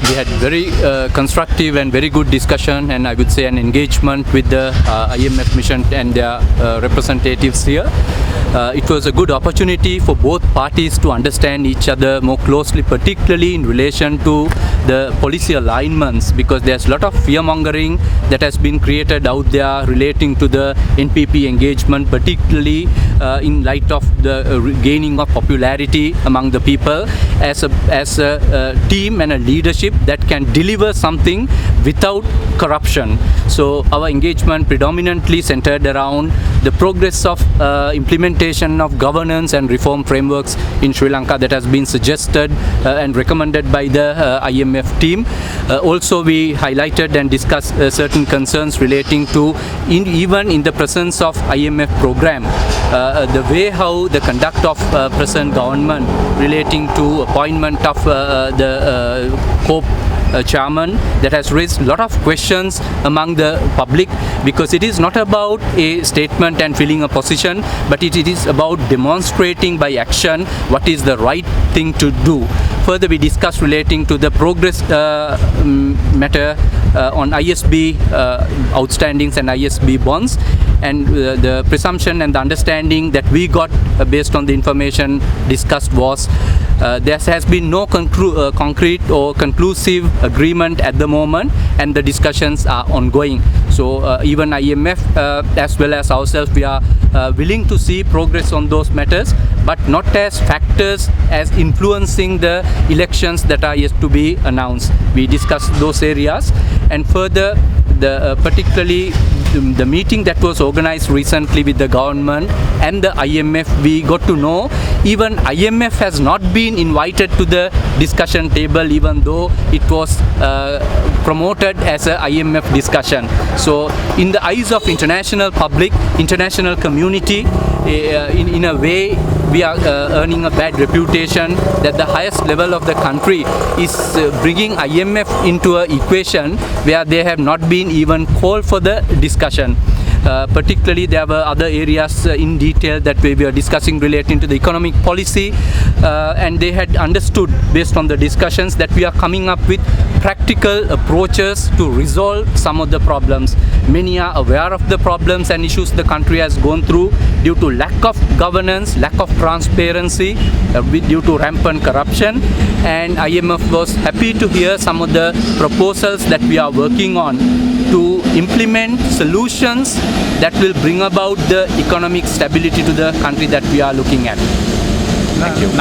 We had very constructive and very good discussion, and I would say an engagement with the IMF mission and their representatives here. It was a good opportunity for both parties to understand each other more closely, particularly in relation to the policy alignments, because there's a lot of fear-mongering that has been created out there relating to the NPP engagement, particularly in light of the gaining of popularity among the people as a team and a leadership that can deliver something without corruption. So our engagement predominantly centered around the progress of implementation of governance and reform frameworks in Sri Lanka that has been suggested and recommended by the IMF team. Also, we highlighted and discussed certain concerns relating to, even in the presence of IMF program, the way how the conduct of present government relating to appointment of the COPE chairman, that has raised a lot of questions among the public, because it is not about a statement and filling a position, but it is about demonstrating by action what is the right thing to do. Further, we discussed relating to the progress matter on ISB outstandings and ISB bonds, and the presumption and the understanding that we got based on the information discussed was there has been no concrete or conclusive agreement at the moment, and the discussions are ongoing. So even IMF as well as ourselves, we are willing to see progress on those matters, but not as factors as influencing the elections that are yet to be announced. We discussed those areas, and further particularly the meeting that was organized recently with the government and the IMF, we got to know even IMF has not been invited to the discussion table, even though it was promoted as a IMF discussion. So in the eyes of international public, international community, in a way we are earning a bad reputation that the highest level of the country is bringing IMF into an equation where they have not been even called for the discussion. Particularly there were other areas in detail that we were discussing relating to the economic policy, and they had understood based on the discussions that we are coming up with practical approaches to resolve some of the problems. Many are aware of the problems and issues the country has gone through due to lack of governance, lack of transparency, due to rampant corruption, and IMF was happy to hear some of the proposals that we are working on to implement solutions that will bring about the economic stability to the country that we are looking at. Thank you.